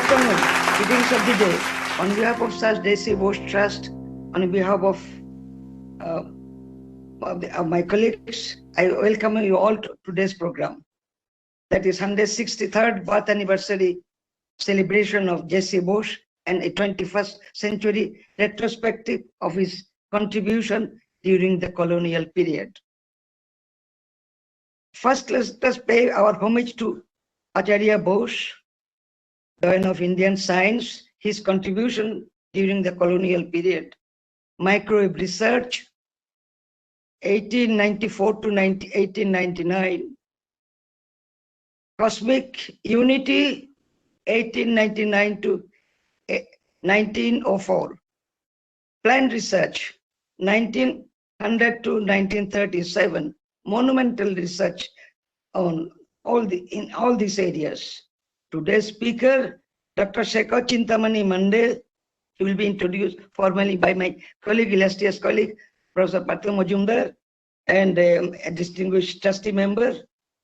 afternoon. Greetings of the day. On behalf of Sir J.C. Bose Trust, on behalf of my colleagues, I welcome you all to today's program. That is 163rd birth anniversary celebration of J.C. Bose and a 21st century retrospective of his contribution during the colonial period. First, let us pay our homage to Acharya Bose, Doyen of Indian science, his contribution during the colonial period. Microwave research, 1894 to 1899. Cosmic unity, 1899 to 1904. Plant research, 1900 to 1937. Monumental research on in all these areas. Today's speaker, Dr. Shekhar Chintamani Mande, he will be introduced formally by my colleague, illustrious colleague, Professor Patil Majumdar, and a distinguished trustee member.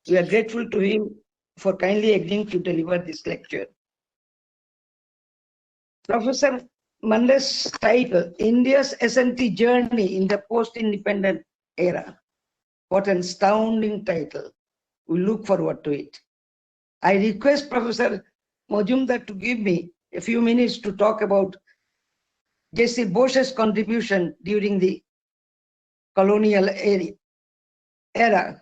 We are grateful to him for kindly agreeing to deliver this lecture. Professor Mande's title, India's SNT Journey in the Post-Independent Era. What an astounding title. We look forward to it. I request Professor Majumdar to give me a few minutes to talk about J.C. Bose's contribution during the colonial era.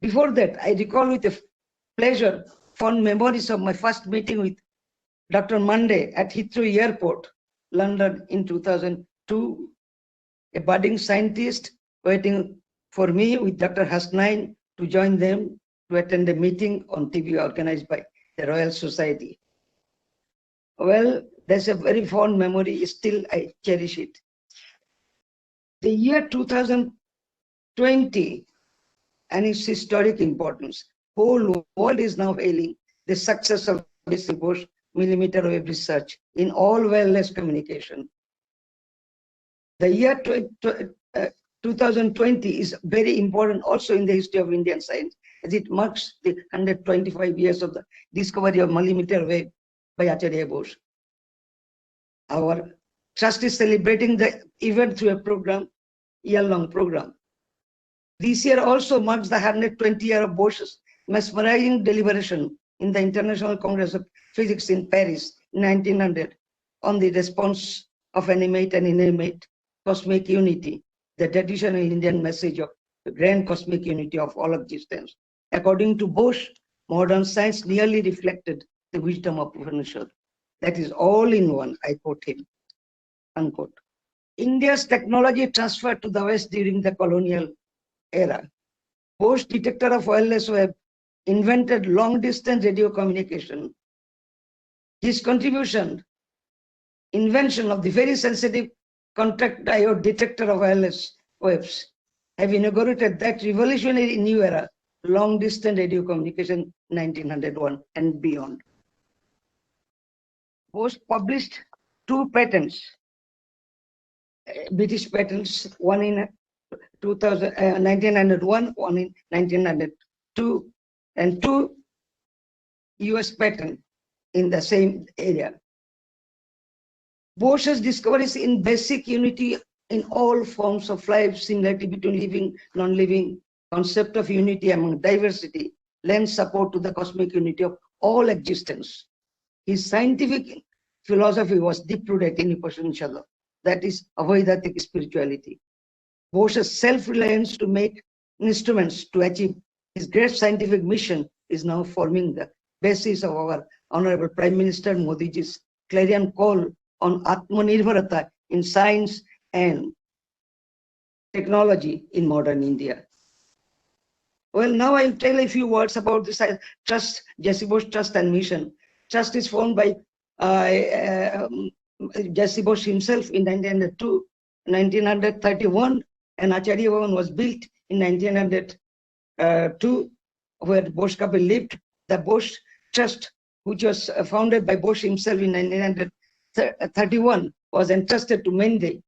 Before that, I recall with a pleasure fond memories of my first meeting with Dr. Mande at Heathrow Airport, London in 2002, a budding scientist waiting for me with Dr. Hasnain to join them to attend a meeting on TB organized by the Royal Society. Well, there's a very fond memory, still I cherish it. The year 2020 and its historic importance. Whole world is now hailing the success of J.C. Bose millimeter wave research in all wireless communication. The year 2020 is very important also in the history of Indian science, as it marks the 125 years of the discovery of millimeter wave by Acharya Bose. Our trust is celebrating the event through a program, year-long program. This year also marks the 120th year of Bose's mesmerizing deliberation in the International Congress of Physics in Paris in 1900 on the response of animate and inanimate cosmic unity, the traditional Indian message of the grand cosmic unity of all existence. According to Bose, modern science nearly reflected the wisdom of Upanishad. That is all in one, I quote him, unquote. India's technology transferred to the West during the colonial era. Bose, detector of wireless wave, invented long-distance radio communication. His contribution, invention of the very sensitive contact diode detector of wireless waves, have inaugurated that revolutionary new era, long-distance radio communication, 1901 and beyond. Bose published 2 patents, British patents, one in 1901, one in 1902, and 2 US patents in the same area. Bose's discoveries in basic unity in all forms of life, similarity between living, non-living, concept of unity among diversity, lends support to the cosmic unity of all existence. His scientific philosophy was deep-rooted in Upanishad, that is Avaidatic spirituality. Bose's self-reliance to make instruments to achieve his great scientific mission is now forming the basis of our Honorable Prime Minister Modiji's clarion call on Atmanirbharata in science and technology in modern India. Well, now I'll tell a few words about this trust, J.C. Bose Trust and Mission. Trust is formed by J.C. Bose himself in 1931, and Acharya Bhavan was built in 1902, where Bose couple lived. The Bose Trust, which was founded by Bose himself in 1931, was entrusted to maintain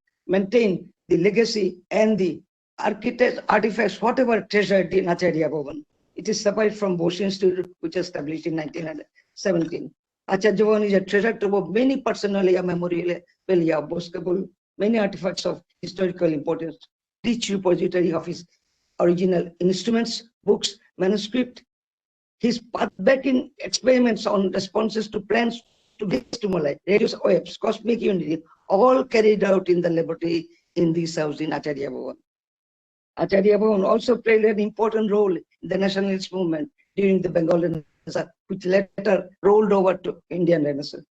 the legacy and the artifacts, whatever treasured in Acharya Bhavan. It is separate from Bose Institute, which was established in 1917. Acharya Bhavan is a treasure trove of many personalia memorabilia of Bose Kabul, many artifacts of historical importance, rich repository of his original instruments, books, manuscript, his path-breaking experiments on responses to plans to get stimuli, radio waves, cosmic unity, all carried out in the laboratory in this house in Acharya Bhavan. Acharya Bhavan also played an important role in the nationalist movement during the Bengal Renaissance, which later rolled over to Indian Renaissance.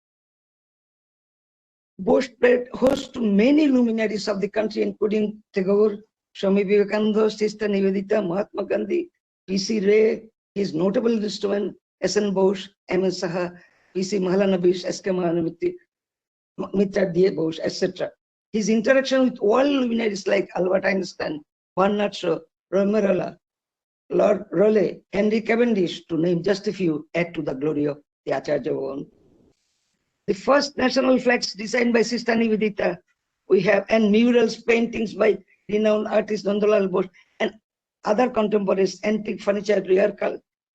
Bose played host to many luminaries of the country, including Tagore, Swami Vivekananda, Sister Nivedita, Mahatma Gandhi, P.C. Ray, his notable instrument, S.N. Bose, M.N. Saha, P.C. Mahalanobis, S.K. Mahalanobis, Mitra D. Bose, etc. His interaction with world luminaries like Albert Einstein, Bernard Shaw, Romerola, Lord Raleigh, Henry Cavendish, to name just a few, add to the glory of the Acharya Bhavan. The first national flags designed by Sister Nivedita, we have, and murals, paintings by renowned artist Nandalal Bose, and other contemporaries, antique furniture, rare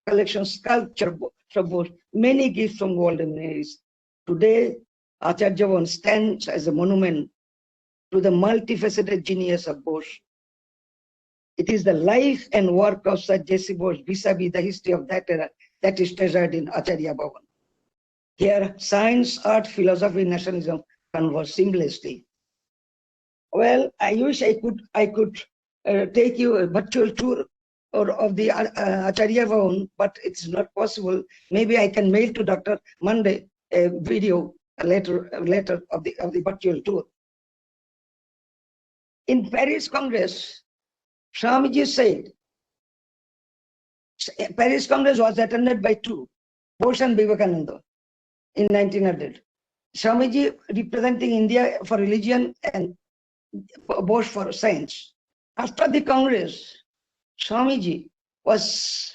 collections, sculpture of Bose, many gifts from world luminaries. Today, Acharya Bhavan stands as a monument to the multifaceted genius of Bose. It is the life and work of Sir J.C. Bose vis-a-vis the history of that era that is treasured in Acharya Bhavan. Here, science, art, philosophy, nationalism converge seamlessly. Well, I wish I could take you a virtual tour of the Acharya Bhavan, but it's not possible. Maybe I can mail to Dr. Monday a video later of the virtual tour. In Paris Congress, Swamiji said, Paris Congress was attended by two, Bose and Vivekananda, in 1900. Swamiji representing India for religion and Bose for science. After the Congress, Swamiji was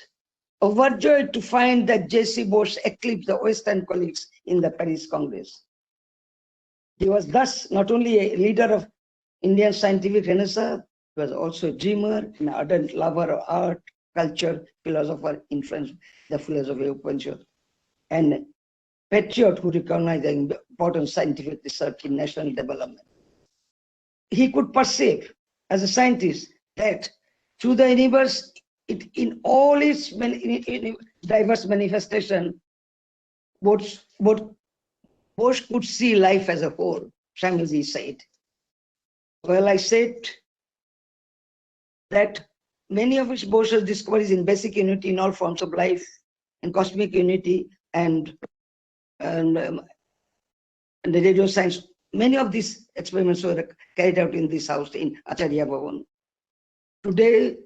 overjoyed to find that J.C. Bose eclipsed the Western colleagues in the Paris Congress. He was thus not only a leader of Indian scientific renaissance, he was also a dreamer, an ardent lover of art, culture, philosopher, influenced the philosophy of Upanishad, and patriot who recognized the importance of scientific research in national development. He could perceive, as a scientist, that through the universe, in all its diverse manifestation, Bose could see life as a whole, Swamiji said. Well, I said that many of Bose's discoveries in basic unity in all forms of life, in cosmic unity and the radio science, many of these experiments were carried out in this house in Acharya Bhavan. Today,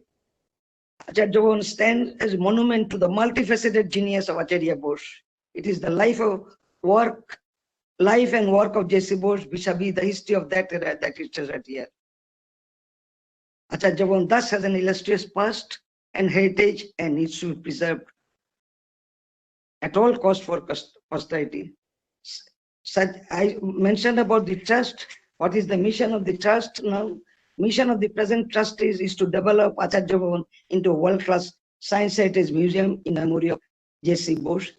Acharya Bhavan stands as a monument to the multifaceted genius of Acharya Bose. It is the life and work of J.C. Bose vis-a-vis the history of that era that is treasured here. Acharya Bhavan thus has an illustrious past and heritage and needs to be preserved at all cost for posterity. I mentioned about the trust. What is the mission of the trust now? Mission of the present trust is to develop Acharya Bhavan into a world-class science heritage museum in memory of J.C. Bose,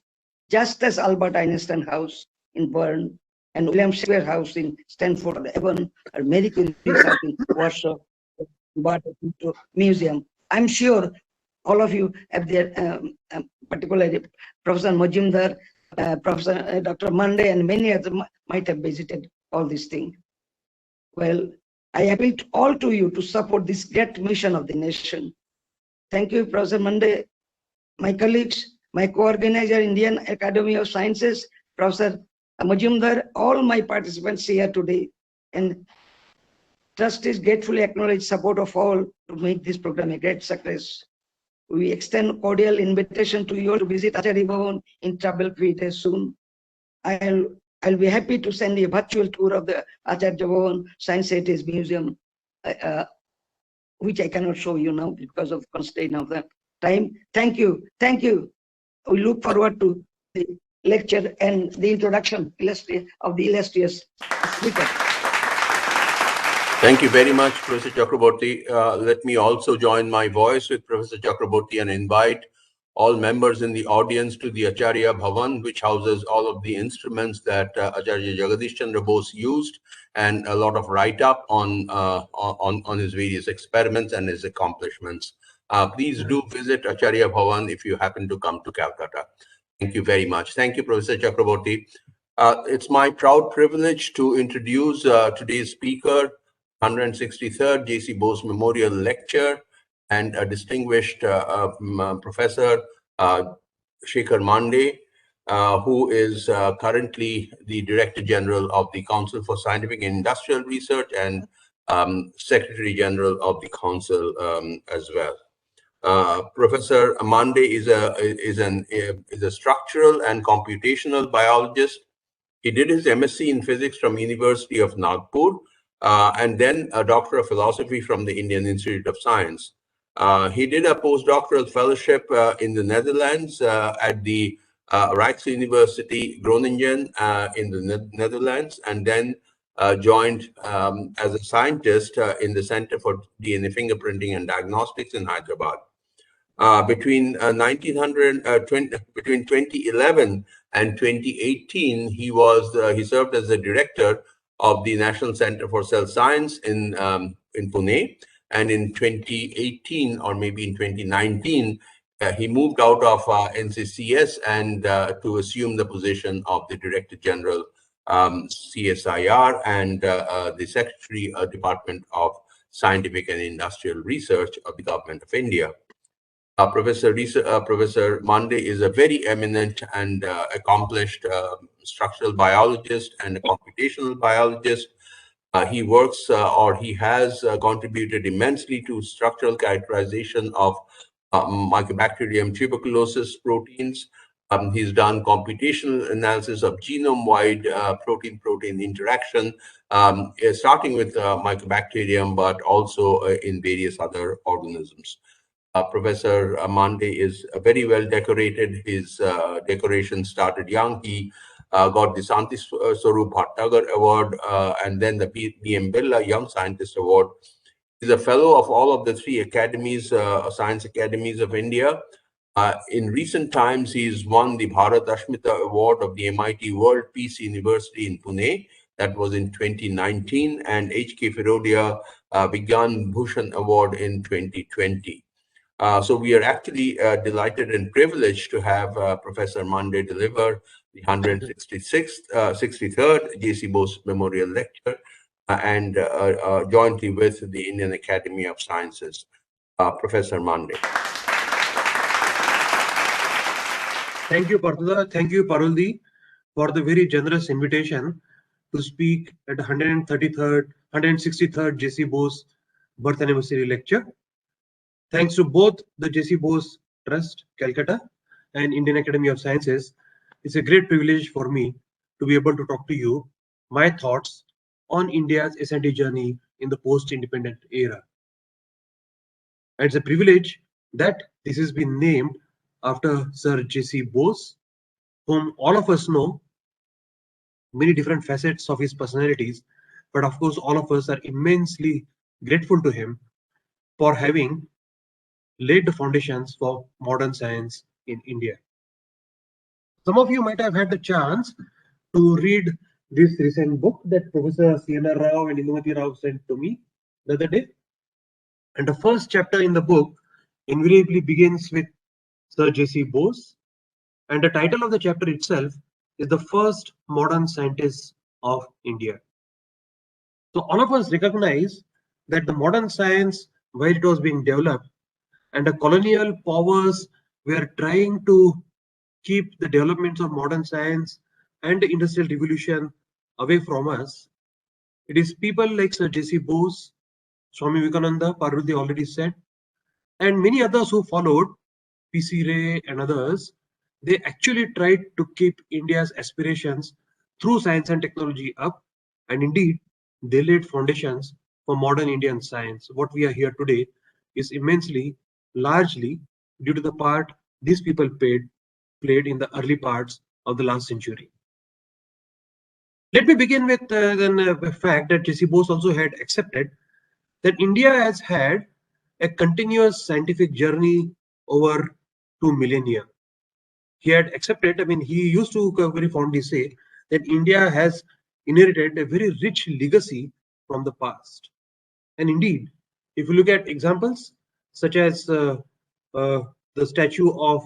just as Albert Einstein House in Bern and William Shakespeare House in Stanford-on-Avon or Marie Curie's house in Warsaw, but into museum. I'm sure all of you have their, particularly Professor Majumdar, Professor Dr. Monday, and many others might have visited all these things. Well, I appeal all to you to support this great mission of the nation. Thank you, Professor Monday, my colleagues, my co-organizer, Indian Academy of Sciences, Professor Majumdar, all my participants here today, and trustees gratefully acknowledge support of all to make this program a great success. We extend cordial invitation to you all to visit Acharya Bhavan in trouble-free days soon. I'll be happy to send you a virtual tour of the Acharya Bhavan Science Heritage Museum, which I cannot show you now because of constraint of the time. Thank you. Thank you. We look forward to the lecture and the introduction of the illustrious speaker. Thank you very much, Professor Chakraborty. Let me also join my voice with Professor Chakraborty and invite all members in the audience to the Acharya Bhavan, which houses all of the instruments that Acharya Jagadish Chandra Bose used, and a lot of write-up on his various experiments and his accomplishments. Please do visit Acharya Bhavan if you happen to come to Calcutta. Thank you very much. Thank you, Professor Chakraborty. It's my proud privilege to introduce today's speaker, 163rd J.C. Bose Memorial Lecture, and a distinguished professor, Shekhar Mandey, who is currently the Director General of the Council for Scientific and Industrial Research and Secretary General of the Council as well. Professor Mandey is a structural and computational biologist. He did his MSc in physics from University of Nagpur, and then a Doctor of Philosophy from the Indian Institute of Science. He did a postdoctoral fellowship in the Netherlands at the Rijksuniversity Groningen in the Netherlands, and then joined as a scientist in the Center for DNA Fingerprinting and Diagnostics in Hyderabad. Between 2011 and 2018, he served as the director of the National Center for Cell Science in Pune. And in 2018, or maybe in 2019, he moved out of NCCS and to assume the position of the Director General, CSIR, and the Secretary Department of Scientific and Industrial Research of the Government of India. Professor Mandey is a very eminent and accomplished structural biologist and a computational biologist. He works or he has contributed immensely to structural characterization of Mycobacterium tuberculosis proteins. He's done computational analysis of genome-wide protein-protein interaction, starting with Mycobacterium, but also in various other organisms. Professor Mandey is very well decorated. His decoration started young. He got the Santi Swarup Bhattagar Award and then the B.M. Birla Young Scientist Award. He's a fellow of all of the three academies, science academies of India. In recent times, he's won the Bharat Ashmita Award of the MIT World Peace University in Pune. That was in 2019, and H.K. Firodia Vigyan Bhushan Award in 2020. So we are actually delighted and privileged to have Professor Mandey deliver the 163rd J.C. Bose Memorial Lecture and jointly with the Indian Academy of Sciences. Professor Mandey. Thank you, Parthuda. Thank you, Paruldi, for the very generous invitation to speak at the 163rd J.C. Bose Birth Anniversary Lecture. Thanks to both the J.C. Bose Trust, Calcutta, and Indian Academy of Sciences, it's a great privilege for me to be able to talk to you my thoughts on India's S&T journey in the post-independent era. It's a privilege that this has been named after Sir J.C. Bose, whom all of us know many different facets of his personalities, but of course all of us are immensely grateful to him for having laid the foundations for modern science in India. Some of you might have had the chance to read this recent book that Professor C.N.R. Rao and Indumati Rao sent to me the other day. And the first chapter in the book invariably begins with Sir J.C. Bose. And the title of the chapter itself is The First Modern Scientists of India. So all of us recognize that the modern science, where it was being developed, and the colonial powers were trying to keep the developments of modern science and the industrial revolution away from us. It is people like Sir J.C. Bose, Swami Vivekananda, Parvati already said, and many others who followed, P.C. Ray and others. They actually tried to keep India's aspirations through science and technology up, and indeed they laid foundations for modern Indian science. What we are here today is immensely, largely due to the part these people played in the early parts of the last century. Let me begin with the fact that J.C. Bose also had accepted that India has had a continuous scientific journey over 2 millennia. He had accepted, I mean, he used to very fondly say that India has inherited a very rich legacy from the past. And indeed, if you look at examples such as the statue of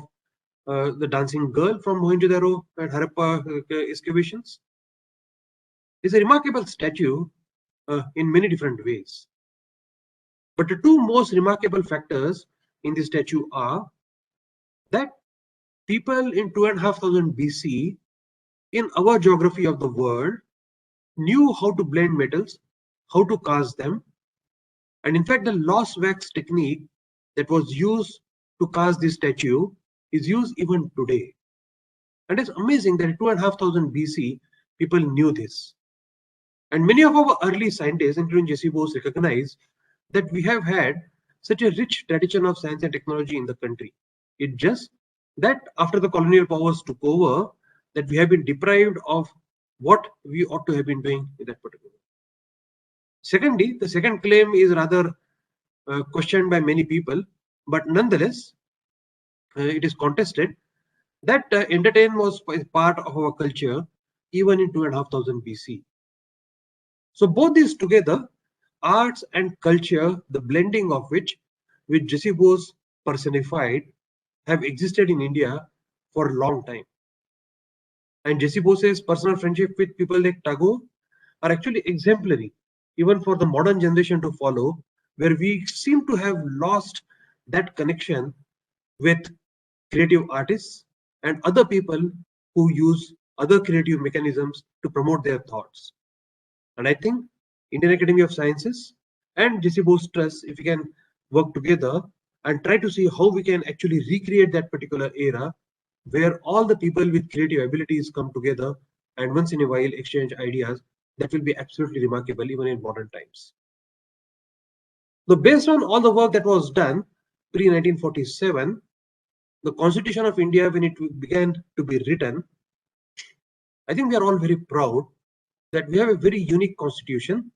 the dancing girl from Mohenjo-daro and Harappa excavations, is a remarkable statue in many different ways. But the two most remarkable factors in this statue are that people in 2500 BC in our geography of the world knew how to blend metals, how to cast them, and in fact the lost wax technique that was used to cast this statue is used even today. And it's amazing that in 2500 BC people knew this. And many of our early scientists, including J.C. Bose, recognized that we have had such a rich tradition of science and technology in the country. It's just that after the colonial powers took over, that we have been deprived of what we ought to have been doing in that particular. Secondly, the second claim is rather questioned by many people, but nonetheless, it is contested that entertainment was part of our culture even in 2500 BC. So both these together, arts and culture, the blending of which J.C. Bose personified, have existed in India for a long time. And J.C. Bose's personal friendship with people like Tagore are actually exemplary, even for the modern generation to follow, where we seem to have lost that connection with creative artists and other people who use other creative mechanisms to promote their thoughts. And I think Indian Academy of Sciences and J.C. Bose Trust, if we can work together and try to see how we can actually recreate that particular era where all the people with creative abilities come together and once in a while exchange ideas, that will be absolutely remarkable even in modern times. So based on all the work that was done pre-1947, the Constitution of India, when it began to be written, I think we are all very proud that we have a very unique constitution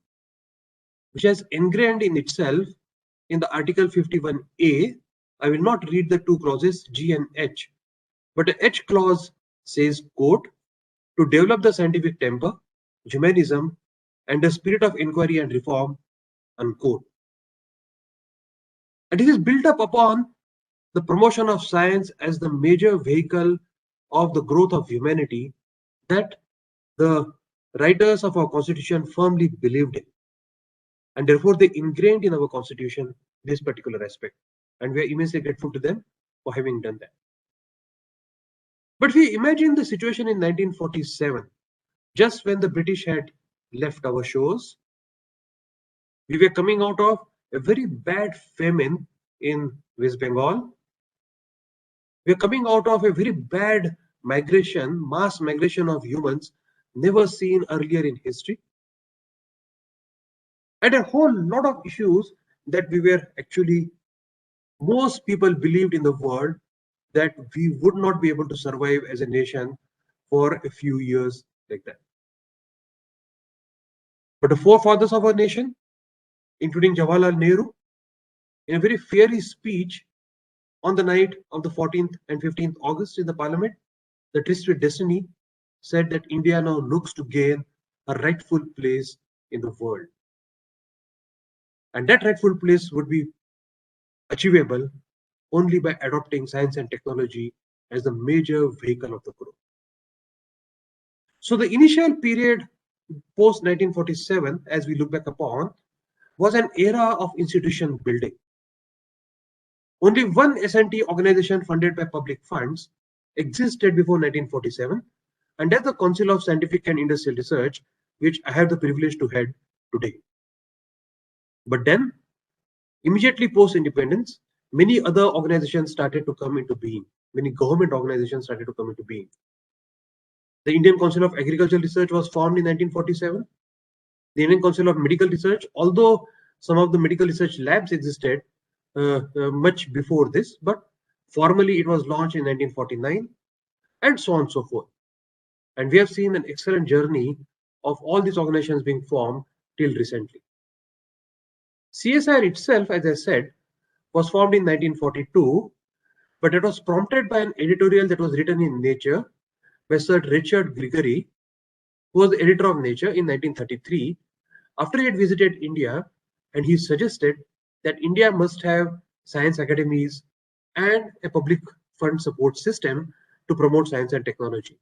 which has ingrained in itself in the Article 51A. I will not read the two clauses G and H, but the H clause says, quote, to develop the scientific temper, humanism, and the spirit of inquiry and reform, unquote. And it is built up upon the promotion of science as the major vehicle of the growth of humanity that the writers of our constitution firmly believed in. And therefore they ingrained in our constitution this particular aspect. And we are immensely grateful to them for having done that. But we imagine the situation in 1947, just when the British had left our shores. We were coming out of a very bad famine in West Bengal. We are coming out of a very bad migration, mass migration of humans never seen earlier in history. And a whole lot of issues that we were actually, most people believed in the world that we would not be able to survive as a nation for a few years like that. But the forefathers of our nation, including Jawaharlal Nehru, in a very fiery speech on the night of the 14th and 15th August in the Parliament, the Tryst with Destiny, said that India now looks to gain a rightful place in the world. And that rightful place would be achievable only by adopting science and technology as the major vehicle of the growth. So the initial period post 1947, as we look back upon, was an era of institution building. Only one S&T organization funded by public funds existed before 1947, and that's the Council of Scientific and Industrial Research, which I have the privilege to head today. But then, immediately post-independence, many other organizations started to come into being. Many government organizations started to come into being. The Indian Council of Agricultural Research was formed in 1947. The Indian Council of Medical Research, although some of the medical research labs existed much before this, but formally it was launched in 1949, and so on and so forth. And we have seen an excellent journey of all these organizations being formed till recently. CSIR itself, as I said, was formed in 1942, but it was prompted by an editorial that was written in Nature by Sir Richard Gregory, who was the editor of Nature in 1933, after he had visited India, and he suggested that India must have science academies and a public fund support system to promote science and technology.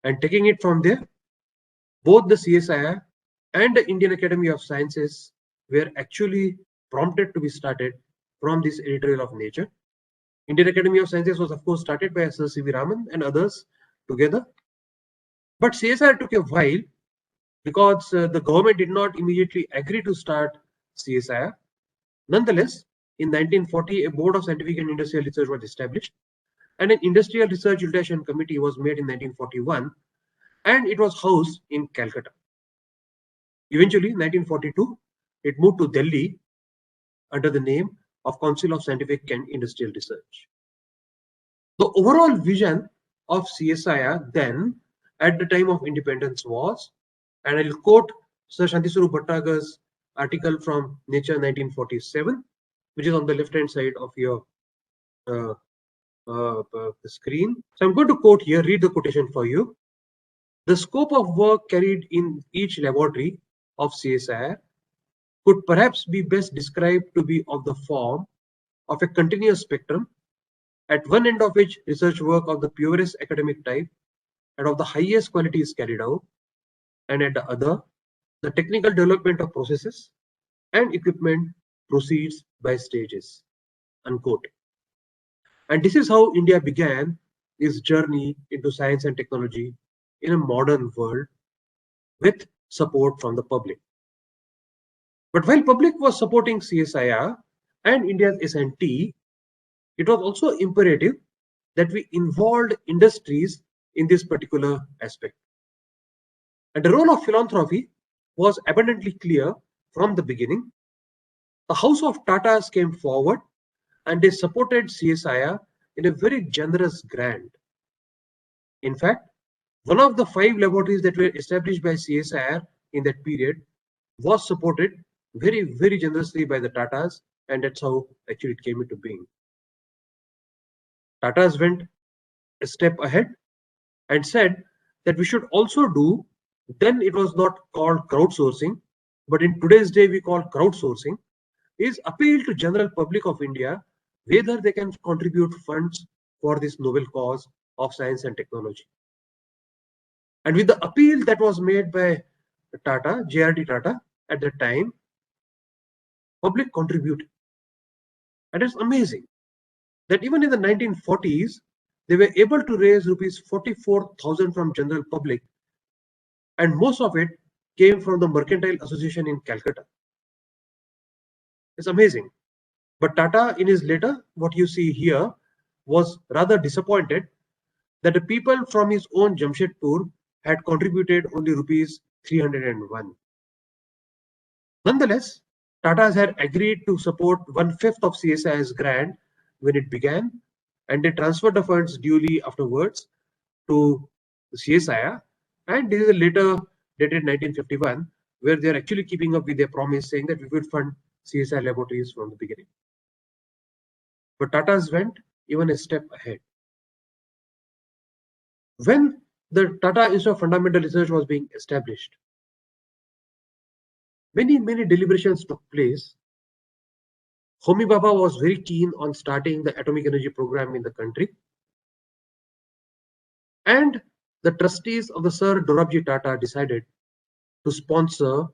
And taking it from there, both the CSIR and the Indian Academy of Sciences were actually prompted to be started from this editorial of Nature. Indian Academy of Sciences was of course started by Sir C.V. Raman and others together. But CSIR took a while because the government did not immediately agree to start CSIR. Nonetheless, in 1940, a Board of Scientific and Industrial Research was established, and an Industrial Research Utilization Committee was made in 1941, and it was housed in Calcutta. Eventually, in 1942, it moved to Delhi under the name of Council of Scientific and Industrial Research. The overall vision of CSIR then, at the time of independence, was, and I'll quote Sir Shanti Swarup Bhattacharya's article from Nature 1947, which is on the left-hand side of your screen. So I'm going to quote here, read the quotation for you. The scope of work carried in each laboratory of CSIR could perhaps be best described to be of the form of a continuous spectrum, at one end of which research work of the purest academic type and of the highest quality is carried out, and at the other, the technical development of processes and equipment proceeds by stages, unquote. And this is how India began its journey into science and technology in a modern world with support from the public. But while public was supporting CSIR and India's S&T, it was also imperative that we involved industries in this particular aspect. And the role of philanthropy was abundantly clear from the beginning. The House of Tatas came forward and they supported CSIR in a very generous grant. In fact, one of the 5 laboratories that were established by CSIR in that period was supported very, very generously by the Tatas, and that's how actually it came into being. Tatas went a step ahead and said that we should also do, then it was not called crowdsourcing, but in today's day we call crowdsourcing, is appeal to general public of India whether they can contribute funds for this noble cause of science and technology. And with the appeal that was made by Tata, JRD Tata at that time, public contributed. And it's amazing that even in the 1940s, they were able to raise rupees 44,000 from general public, and most of it came from the Mercantile Association in Calcutta. It's amazing. But Tata, in his letter, what you see here, was rather disappointed that the people from his own Jamshedpur had contributed only rupees 301. Nonetheless, Tatas had agreed to support 1/5 of CSIR's grant when it began, and they transferred the funds duly afterwards to CSIR. And this is a letter dated 1951, where they are actually keeping up with their promise, saying that we will fund CSIR laboratories from the beginning. But Tatas went even a step ahead. When the Tata Institute of Fundamental Research was being established, many deliberations took place. Homi Bhabha was very keen on starting the atomic energy program in the country. And the trustees of the Sir Dorabji Tata decided to sponsor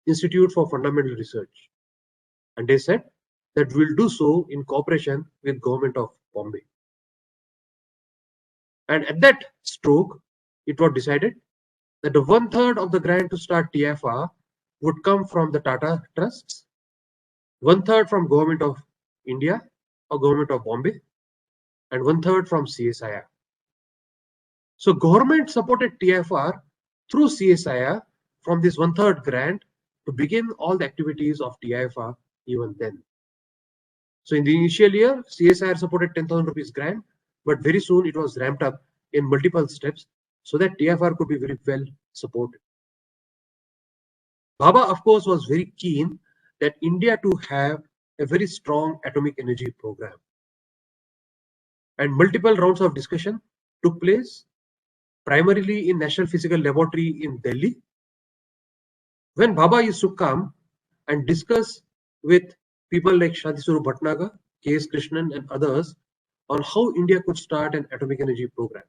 Institute for Fundamental Research. And they said that we'll do so in cooperation with Government of Bombay. And at that stroke, it was decided that the 1/3 of the grant to start TFR would come from the Tata Trusts, 1/3 from Government of India or Government of Bombay, and 1/3 from CSIR. So government supported TFR through CSIR from this 1/3 grant to begin all the activities of TFR even then. So in the initial year, CSIR supported 10,000 rupees grant, but very soon it was ramped up in multiple steps so that TFR could be very well supported. Bhabha, of course, was very keen that India to have a very strong atomic energy program. and multiple rounds of discussion took place, primarily in National Physical Laboratory in Delhi. When Baba used to come and discuss with people like Shanti Swarup Bhatnagar, K.S. Krishnan and others on how India could start an atomic energy program.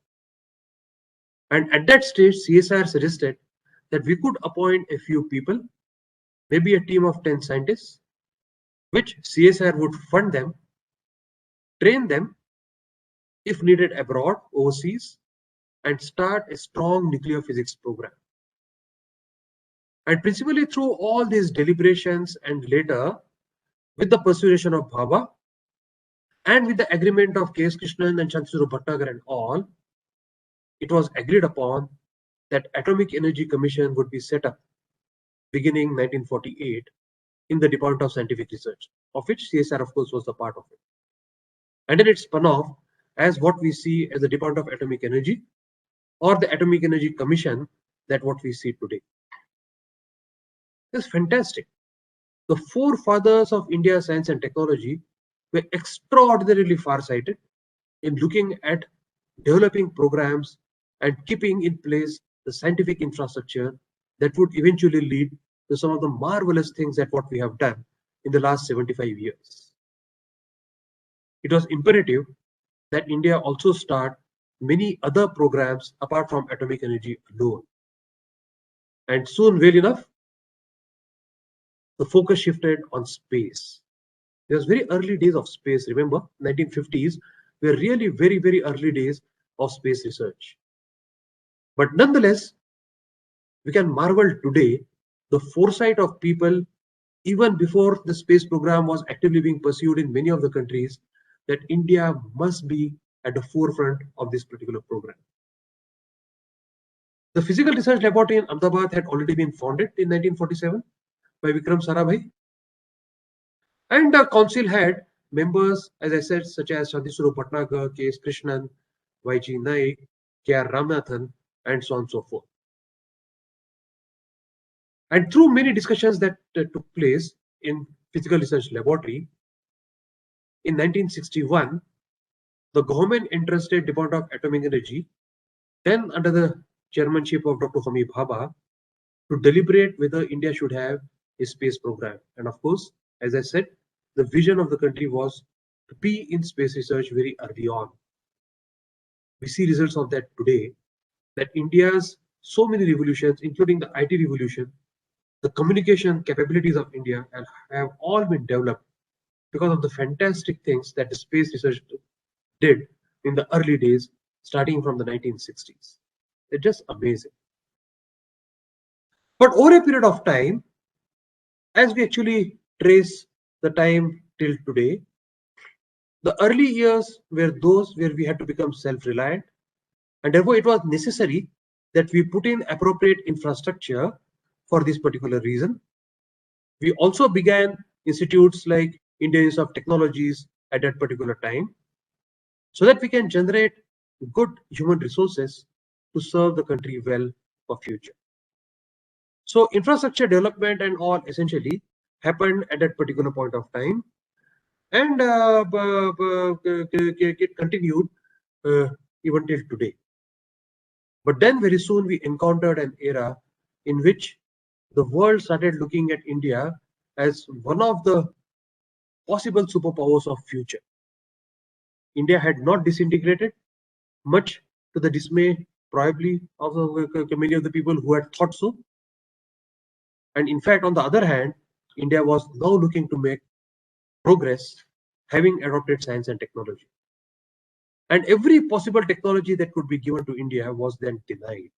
And at that stage, CSIR suggested that we could appoint a few people, maybe a team of 10 scientists, which CSIR would fund them, train them, if needed abroad, overseas, and start a strong nuclear physics program. And principally through all these deliberations and later with the persuasion of Bhabha and with the agreement of K.S. Krishnan and Shanti Swarup Bhatnagar and all, it was agreed upon that Atomic Energy Commission would be set up beginning 1948 in the Department of Scientific Research, of which CSIR of course was the part of it. And then it spun off as what we see as the Department of Atomic Energy or the Atomic Energy Commission, that what we see today. It's fantastic. The forefathers of India's science and technology were extraordinarily far-sighted in looking at developing programs and keeping in place the scientific infrastructure that would eventually lead to some of the marvelous things that what we have done in the last 75 years. It was imperative that India also start many other programs apart from atomic energy alone. And soon, well enough, the focus shifted on space. It was very early days of space. Remember, 1950s were really very, very early days of space research. But nonetheless, we can marvel today the foresight of people even before the space program was actively being pursued in many of the countries, that India must be at the forefront of this particular program. The Physical Research Laboratory in Ahmedabad had already been founded in 1947 by Vikram Sarabhai. And the council had members, as I said, such as Shanti Swarup Bhatnagar, K.S. Krishnan, Y.G. Naik, K.R. Ramanathan, and so on and so forth. And through many discussions that took place in Physical Research Laboratory, in 1961, the government entrusted Department of Atomic Energy, then under the chairmanship of Dr. Homi Bhabha, to deliberate whether India should have a space program. And of course, as I said, the vision of the country was to be in space research very early on. We see results of that today, that India's so many revolutions, including the IT revolution, the communication capabilities of India have all been developed because of the fantastic things that the space research did in the early days, starting from the 1960s. It's just amazing. But over a period of time, as we actually trace the time till today, the early years were those where we had to become self-reliant, and therefore it was necessary that we put in appropriate infrastructure for this particular reason. We also began institutes like Indian Institute of Technologies at that particular time, so that we can generate good human resources to serve the country well for future. So infrastructure development and all essentially happened at that particular point of time, and it continued even till today. But then very soon we encountered an era in which the world started looking at India as one of the possible superpowers of future. India had not disintegrated, much to the dismay probably of many of the people who had thought so. And in fact, on the other hand, India was now looking to make progress, having adopted science and technology. And every possible technology that could be given to India was then denied.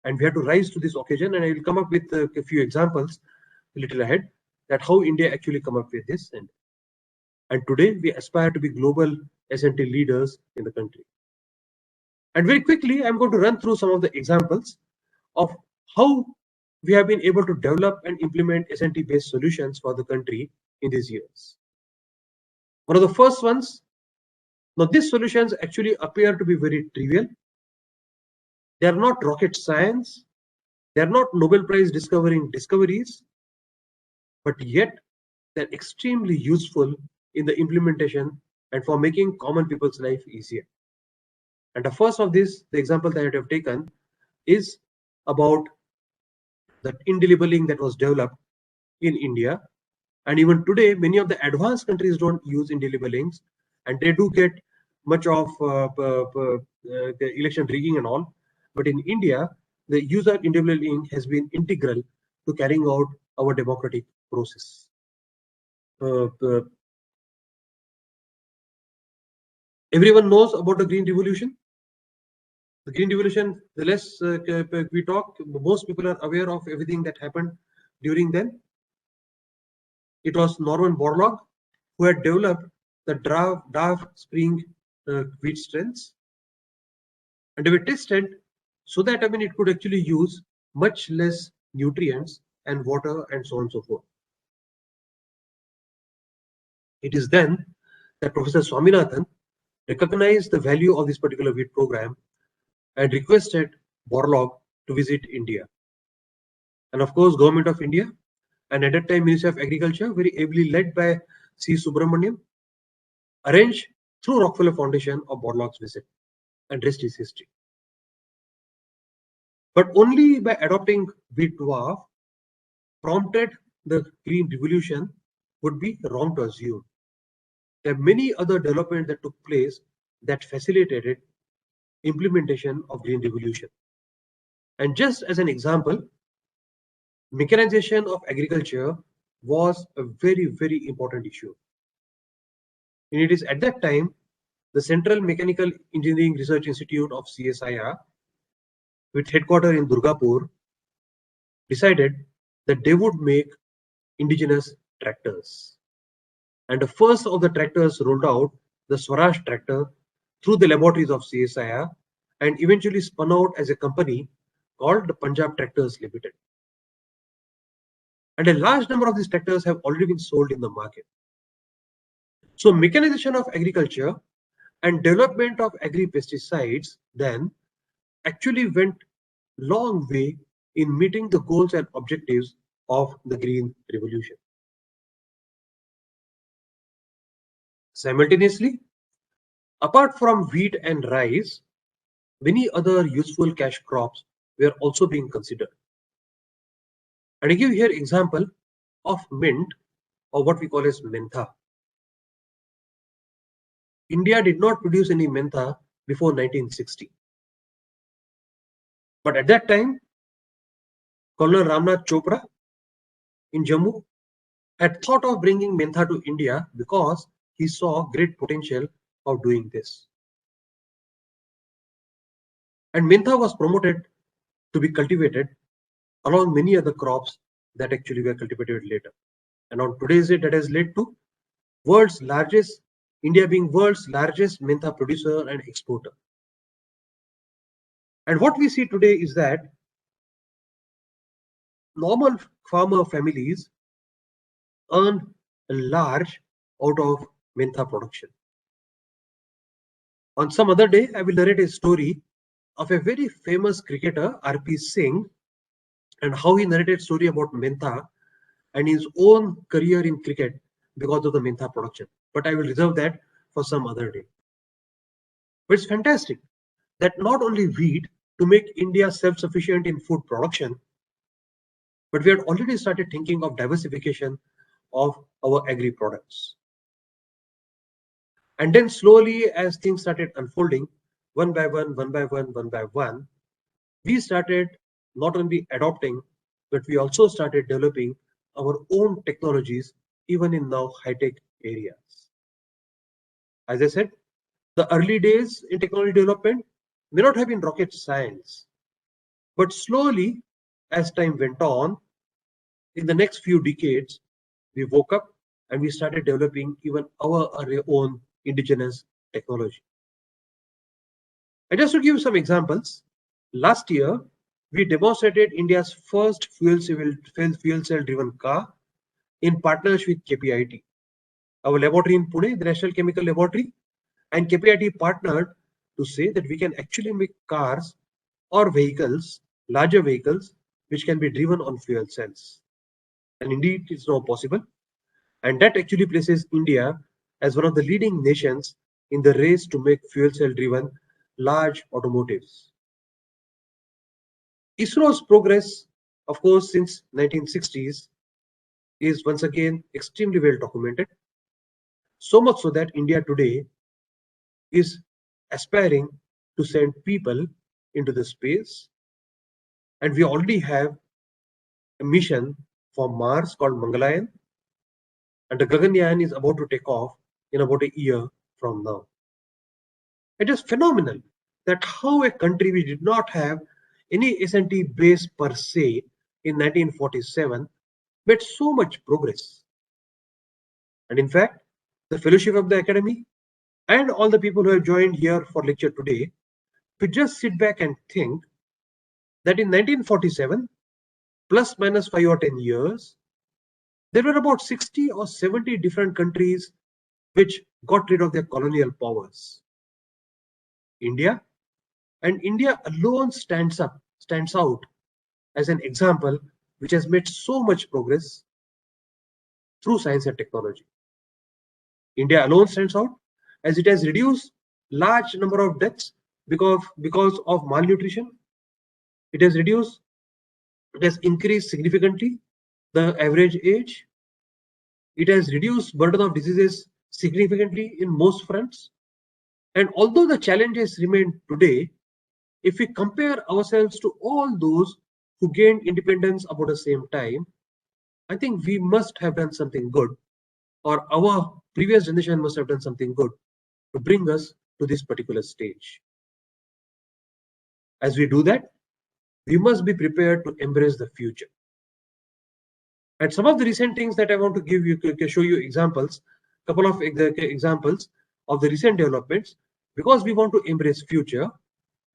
And we had to rise to this occasion, and I will come up with a few examples a little ahead, that how India actually come up with this. And today we aspire to be global S&T leaders in the country. And very quickly, I'm going to run through some of the examples of how we have been able to develop and implement S&T based solutions for the country in these years. One of the first ones, now these solutions actually appear to be very trivial. They are not rocket science. They are not Nobel Prize discovering discoveries, but yet they're extremely useful in the implementation and for making common people's life easier. And the first of this, the example that I have taken, is about the indelible that was developed in India. And even today, many of the advanced countries don't use indelible inks, and they do get much of the election rigging and all. But in India, the use of indelible ink has been integral to carrying out our democratic process. Everyone knows about the Green Revolution. The Green Revolution, the less we talk, most people are aware of everything that happened during then. It was Norman Borlaug who had developed the Darf Spring wheat strains, and they were tested so that it could actually use much less nutrients and water and so on and so forth. It is then that Professor Swaminathan recognized the value of this particular wheat program and requested Borlaug to visit India. And of course, Government of India, and at that time Ministry of Agriculture, very ably led by C. Subramaniam, arranged through Rockefeller Foundation of Borlaug's visit, and rest is history. But only by adopting wheat dwarf prompted the Green Revolution would be wrong to assume. There are many other developments that took place that facilitated implementation of Green Revolution. And just as an example, mechanization of agriculture was a very, very important issue. And it is at that time the Central Mechanical Engineering Research Institute of CSIR, with headquarters in Durgapur, decided that they would make indigenous tractors. And the first of the tractors rolled out, the Swaraj tractor, through the laboratories of CSIR, and eventually spun out as a company called the Punjab Tractors Limited. And a large number of these tractors have already been sold in the market. So mechanization of agriculture and development of agri-pesticides then actually went long way in meeting the goals and objectives of the Green Revolution. Simultaneously, apart from wheat and rice, many other useful cash crops were also being considered. And I give here example of mint, or what we call as mentha. India did not produce any mentha before 1960. But at that time, Colonel Ramnath Chopra in Jammu had thought of bringing mentha to India because he saw great potential of doing this. And mentha was promoted to be cultivated along many other crops that actually were cultivated later. And on today's date, that has led to India being world's largest mentha producer and exporter. And what we see today is that normal farmer families earn large out of mentha production. On some other day, I will narrate a story of a very famous cricketer, R.P. Singh, and how he narrated a story about mentha and his own career in cricket because of the mentha production. But I will reserve that for some other day. But it's fantastic that not only wheat to make India self-sufficient in food production, but we had already started thinking of diversification of our agri products. And then slowly, as things started unfolding, one by one, we started not only adopting, but we also started developing our own technologies, even in now high-tech areas. As I said, the early days in technology development may not have been rocket science, but slowly, as time went on, in the next few decades, we woke up and we started developing even our own indigenous technology. And just to give you some examples, last year, we demonstrated India's first fuel cell driven car in partnership with KPIT. Our laboratory in Pune, the National Chemical Laboratory, and KPIT partnered to say that we can actually make cars or vehicles, larger vehicles, which can be driven on fuel cells. And indeed, it's now possible. And that actually places India as one of the leading nations in the race to make fuel cell driven large automotives. ISRO's progress, of course, since 1960s is once again extremely well documented. So much so that India today is aspiring to send people into the space. And we already have a mission for Mars called Mangalyaan. And the Gaganyaan is about to take off in about a year from now. It is phenomenal that how a country which did not have any S&T base per se in 1947 made so much progress. And in fact, the fellowship of the academy and all the people who have joined here for lecture today, to just sit back and think that in 1947, plus minus 5 or 10 years, there were about 60 or 70 different countries which got rid of their colonial powers. India alone stands out as an example which has made so much progress through science and technology. India alone stands out as it has reduced large number of deaths because of malnutrition. It has increased significantly the average age. It has reduced burden of diseases significantly in most fronts. And although the challenges remain today, if we compare ourselves to all those who gained independence about the same time, I think we must have done something good, or our previous generation must have done something good to bring us to this particular stage. As we do that, we must be prepared to embrace the future. And some of the recent things that I want to give you, show you examples, couple of examples of the recent developments, because we want to embrace future.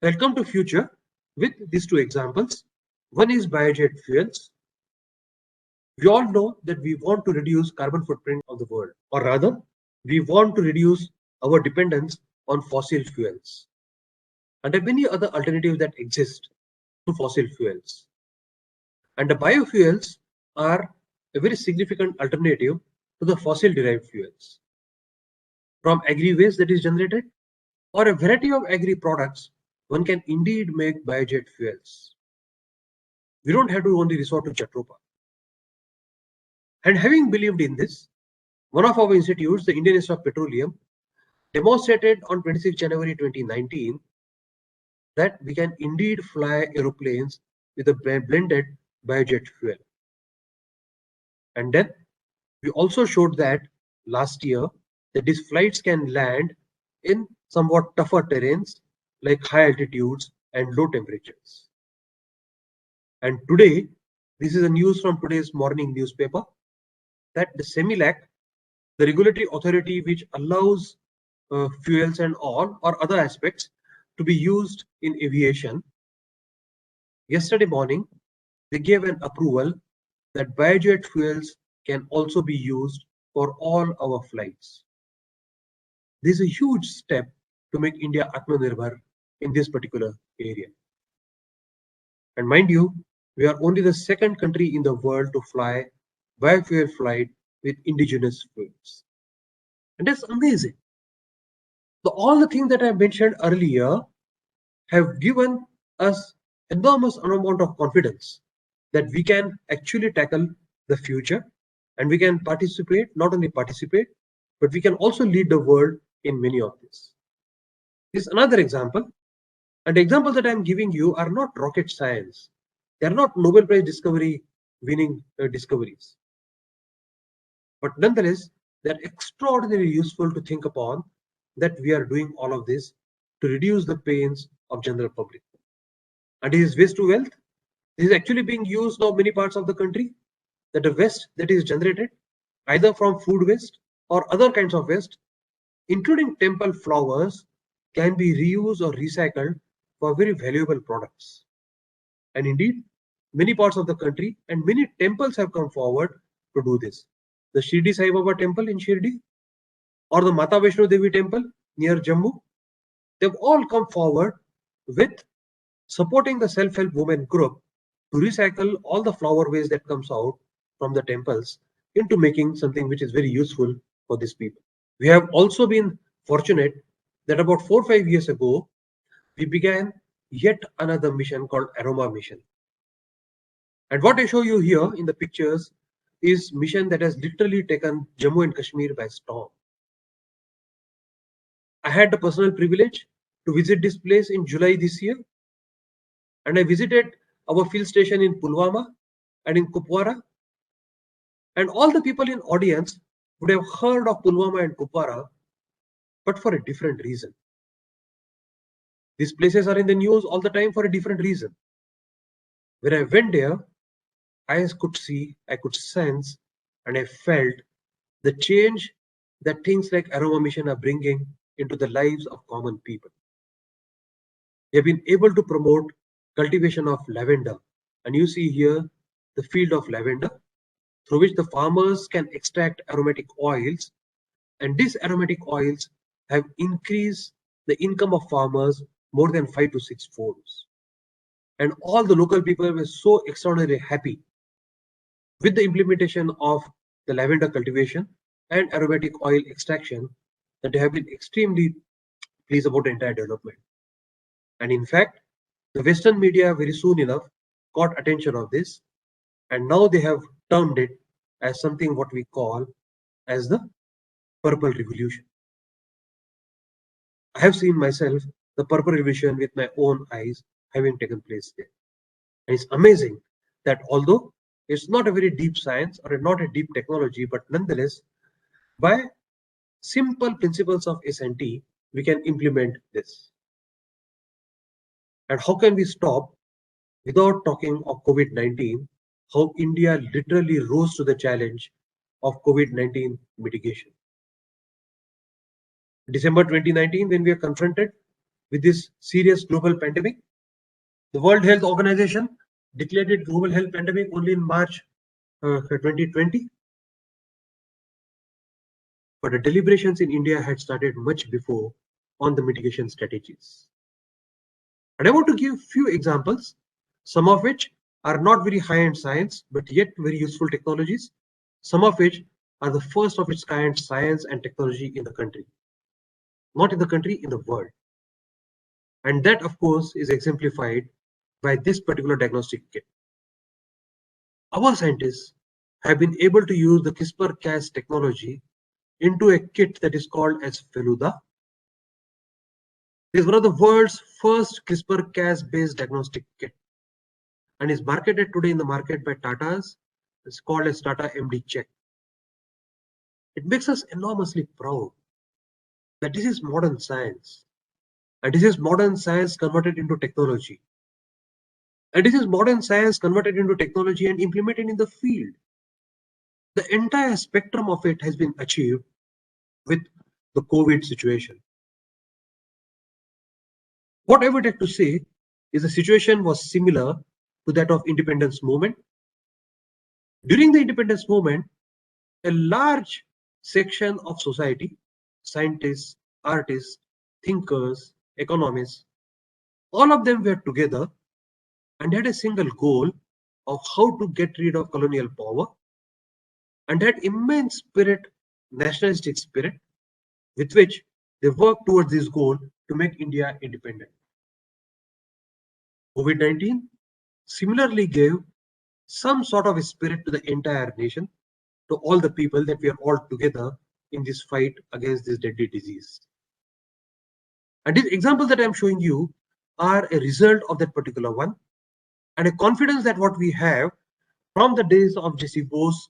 I'll come to future with these two examples. One is biojet fuels. We all know that we want to reduce carbon footprint of the world, or rather, we want to reduce our dependence on fossil fuels. And there are many other alternatives that exist to fossil fuels. And the biofuels are a very significant alternative to the fossil derived fuels. From agri waste that is generated, or a variety of agri products, one can indeed make biojet fuels. We don't have to only resort to Jatropha. And having believed in this, one of our institutes, the Indian Institute of Petroleum, demonstrated on 26 January 2019 that we can indeed fly aeroplanes with a blended biojet fuel. And then we also showed that last year that these flights can land in somewhat tougher terrains like high altitudes and low temperatures. And today, this is a news from today's morning newspaper, that the CEMILAC, the regulatory authority which allows fuels and all or other aspects to be used in aviation, yesterday morning, they gave an approval that biojet fuels can also be used for all our flights. This is a huge step to make India Atmanirbhar in this particular area. And mind you, we are only the second country in the world to fly biofuel flight with indigenous fuels. And that's amazing. So all the things that I mentioned earlier have given us enormous amount of confidence that we can actually tackle the future, and we can participate, not only participate, but we can also lead the world in many of this. This is another example. And the examples that I'm giving you are not rocket science. They are not Nobel Prize discovery winning discoveries. But nonetheless, they're extraordinarily useful to think upon that we are doing all of this to reduce the pains of general public. And it is waste to wealth. This is actually being used now in many parts of the country, that the waste that is generated either from food waste or other kinds of waste, including temple flowers, can be reused or recycled for very valuable products. And indeed, many parts of the country and many temples have come forward to do this. The Shirdi Sai Baba temple in Shirdi, or the Mata Vaishno Devi temple near Jammu, they've all come forward with supporting the self-help women group to recycle all the flower waste that comes out from the temples into making something which is very useful for these people. We have also been fortunate that about 4 or 5 years ago, we began yet another mission called Aroma Mission. And what I show you here in the pictures is mission that has literally taken Jammu and Kashmir by storm. I had the personal privilege to visit this place in July this year, and I visited our field station in Pulwama and in Kupwara, and all the people in audience would have heard of Pulwama and Kupwara, but for a different reason. These places are in the news all the time for a different reason. When I went there, I could see, I could sense, and I felt the change that things like Aroma Mission are bringing into the lives of common people. They have been able to promote cultivation of lavender, and you see here the field of lavender through which the farmers can extract aromatic oils, and these aromatic oils have increased the income of farmers more than 5 to 6 folds. And all the local people were so extraordinarily happy with the implementation of the lavender cultivation and aromatic oil extraction that they have been extremely pleased about the entire development. And in fact, the Western media very soon enough caught attention of this, and now they have termed it as something what we call as the Purple Revolution. I have seen myself the Purple Revolution with my own eyes having taken place there. And it's amazing that although it's not a very deep science or not a deep technology, but nonetheless, by simple principles of S&T, we can implement this. And how can we stop, without talking of COVID-19, how India literally rose to the challenge of COVID-19 mitigation. December 2019, when we are confronted with this serious global pandemic, the World Health Organization declared it global health pandemic only in March 2020. But the deliberations in India had started much before on the mitigation strategies. And I want to give few examples, some of which are not very high-end science, but yet very useful technologies, some of which are the first of its kind science and technology in the country. Not in the country, in the world. And that, of course, is exemplified by this particular diagnostic kit. Our scientists have been able to use the CRISPR-Cas technology into a kit that is called as Feluda. It is one of the world's first CRISPR-Cas based diagnostic kit and is marketed today in the market by Tata's. It's called as Tata MD Check. It makes us enormously proud that this is modern science, and this is modern science converted into technology. And this is modern science converted into technology and implemented in the field. The entire spectrum of it has been achieved with the COVID situation. What I would like to say is the situation was similar to that of independence movement. During the independence movement, a large section of society, scientists, artists, thinkers, economists, all of them were together and had a single goal of how to get rid of colonial power, and had immense spirit, nationalistic spirit, with which they worked towards this goal to make India independent. COVID-19 similarly gave some sort of a spirit to the entire nation, to all the people that we are all together in this fight against this deadly disease. And these examples that I am showing you are a result of that particular one, and a confidence that what we have from the days of J.C. Bose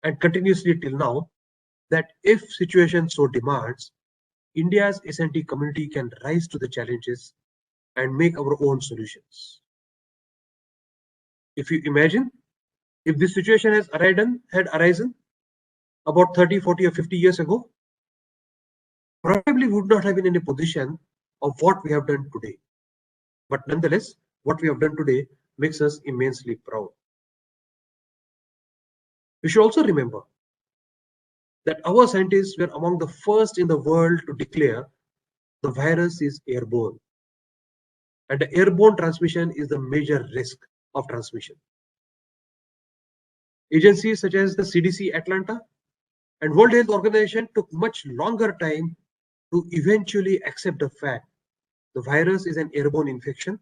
and continuously till now, that if situation so demands, India's S&T community can rise to the challenges and make our own solutions. If you imagine, if this situation had arisen about 30, 40 or 50 years ago, probably would not have been in a position of what we have done today. But nonetheless, what we have done today makes us immensely proud. We should also remember that our scientists were among the first in the world to declare the virus is airborne. And the airborne transmission is the major risk of transmission. Agencies such as the CDC Atlanta And World Health Organization took much longer time to eventually accept the fact the virus is an airborne infection.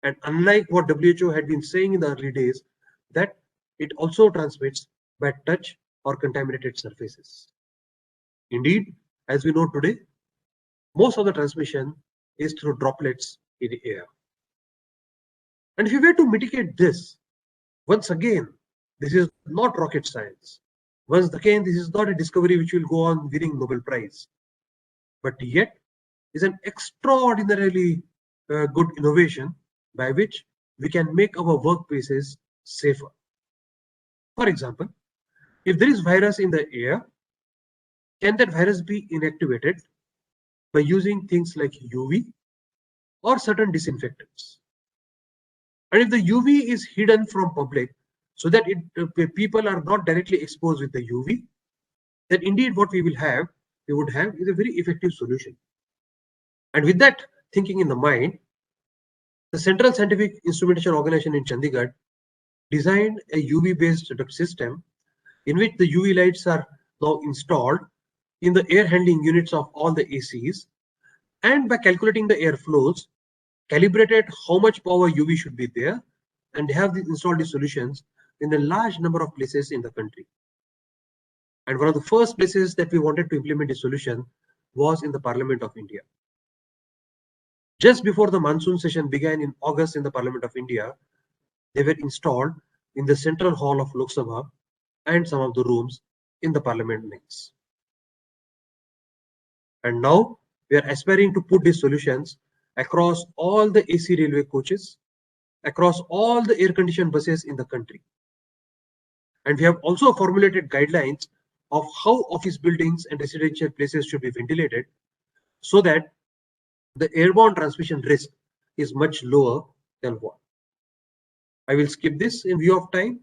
And unlike what WHO had been saying in the early days, that it also transmits by touch or contaminated surfaces. Indeed, as we know today, most of the transmission is through droplets in the air. And if we were to mitigate this, once again, this is not rocket science. Once again, this is not a discovery which will go on winning Nobel Prize, but yet is an extraordinarily good innovation by which we can make our workplaces safer. For example, if there is virus in the air, can that virus be inactivated by using things like UV or certain disinfectants? And if the UV is hidden from public so that people are not directly exposed with the UV, then indeed what we would have is a very effective solution. And with that thinking in the mind, the Central Scientific Instrumentation Organization in Chandigarh designed a UV-based system in which the UV lights are now installed in the air handling units of all the ACs, and by calculating the air flows, calibrated how much power UV should be there, and they have installed these solutions in a large number of places in the country. And one of the first places that we wanted to implement this solution was in the Parliament of India. Just before the monsoon session began in August in the Parliament of India, they were installed in the central hall of Lok Sabha and some of the rooms in the Parliament wings. And now we are aspiring to put these solutions across all the AC railway coaches, across all the air-conditioned buses in the country. And we have also formulated guidelines of how office buildings and residential places should be ventilated so that the airborne transmission risk is much lower than what. I will skip this in view of time.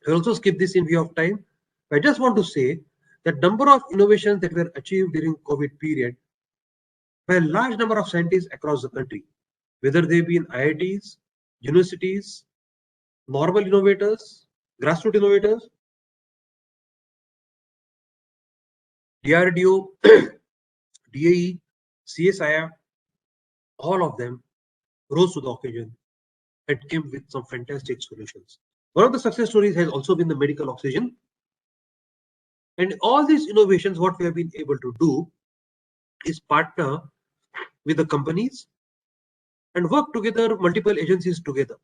I will also skip this in view of time. I just want to say that number of innovations that were achieved during COVID period by a large number of scientists across the country, whether they be in IITs, universities, normal innovators, grassroots innovators, DRDO, DAE, CSIR, all of them rose to the occasion and came with some fantastic solutions. One of the success stories has also been the medical oxygen. And all these innovations, what we have been able to do is partner with the companies and work together, multiple agencies together.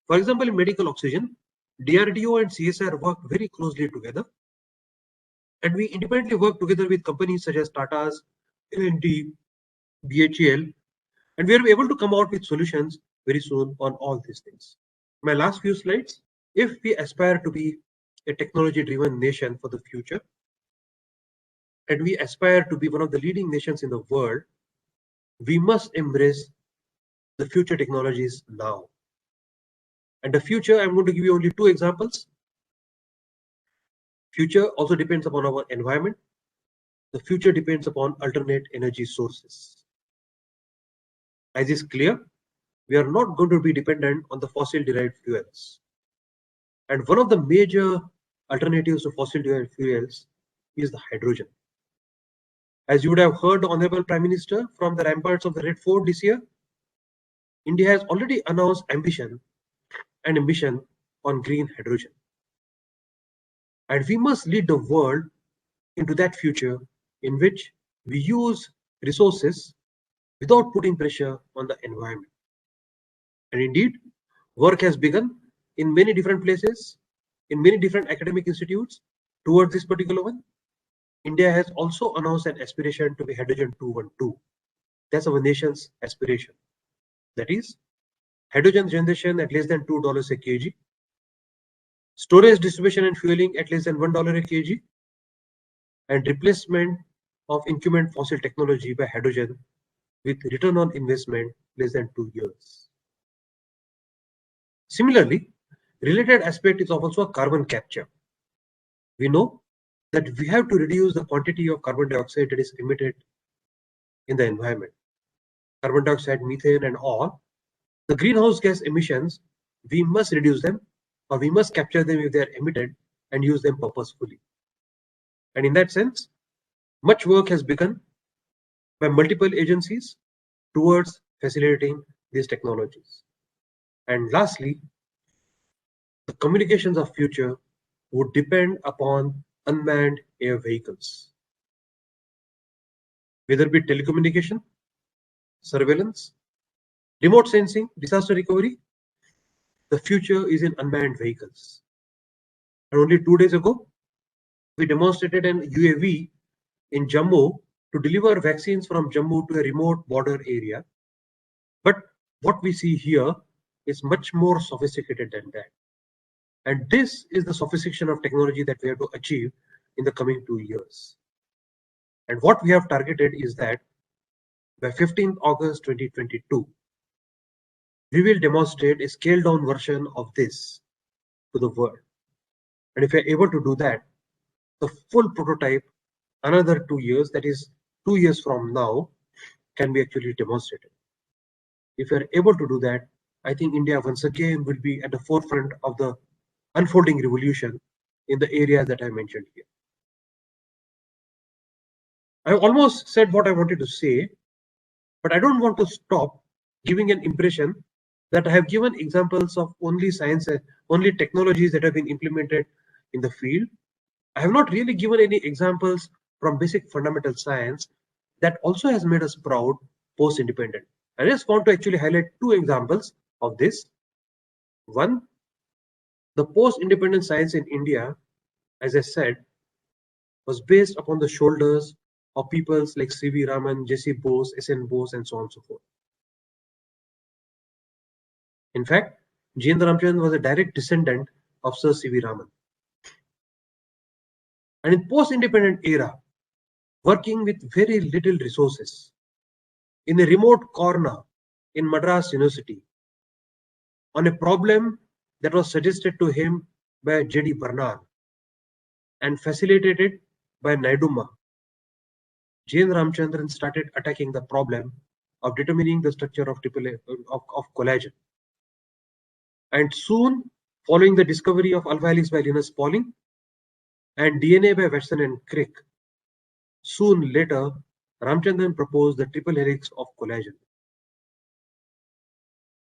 For example, in medical oxygen, DRDO and CSIR work very closely together. And we independently work together with companies such as Tata's, L&T, BHEL, and we are able to come out with solutions very soon on all these things. My last few slides, if we aspire to be a technology-driven nation for the future, and we aspire to be one of the leading nations in the world, we must embrace the future technologies now. And the future, I'm going to give you only two examples. Future also depends upon our environment. The future depends upon alternate energy sources. As is clear, we are not going to be dependent on the fossil-derived fuels. And one of the major alternatives to fossil-derived fuels is the hydrogen. As you would have heard the Honorable Prime Minister from the ramparts of the Red Fort this year, India has already announced ambition and ambition on green hydrogen. And we must lead the world into that future in which we use resources without putting pressure on the environment. And indeed, work has begun in many different places, in many different academic institutes towards this particular one. India has also announced an aspiration to be hydrogen 212. That's our nation's aspiration. That is, hydrogen generation at less than $2 a kg, storage, distribution and fueling at less than $1 a kg, and replacement of incumbent fossil technology by hydrogen with return on investment less than 2 years. Similarly, related aspect is also carbon capture. We know that we have to reduce the quantity of carbon dioxide that is emitted in the environment. Carbon dioxide, methane and all. The greenhouse gas emissions, we must reduce them, or we must capture them if they are emitted and use them purposefully. And in that sense, much work has begun by multiple agencies towards facilitating these technologies. And lastly, the communications of future would depend upon unmanned air vehicles. Whether it be telecommunication, surveillance, remote sensing, disaster recovery, the future is in unmanned vehicles. And only 2 days ago, we demonstrated an UAV in Jammu to deliver vaccines from Jammu to a remote border area. But what we see here is much more sophisticated than that. And this is the sophistication of technology that we have to achieve in the coming 2 years. And what we have targeted is that by 15th August 2022, we will demonstrate a scaled down version of this to the world. And if we are able to do that, the full prototype, another 2 years, that is 2 years from now, can be actually demonstrated. If we are able to do that, I think India once again will be at the forefront of the unfolding revolution in the areas that I mentioned here. I almost said what I wanted to say, but I don't want to stop giving an impression that I have given examples of only science, only technologies that have been implemented in the field. I have not really given any examples from basic fundamental science that also has made us proud post-independent. I just want to actually highlight 2 examples of this. One, the post-independent science in India, as I said, was based upon the shoulders of peoples like C.V. Raman, J.C. Bose, S.N. Bose, and so on and so forth. In fact, Jayendra Ramchandran was a direct descendant of Sir C.V. Raman. And in post-independent era, working with very little resources, in a remote corner in Madras University, on a problem that was suggested to him by J.D. Barnard and facilitated by Naiduma, Jayendra Ramchandran started attacking the problem of determining the structure of collagen. And soon, following the discovery of alpha helix by Linus Pauling and DNA by Watson and Crick, soon later, Ramchandran proposed the triple helix of collagen.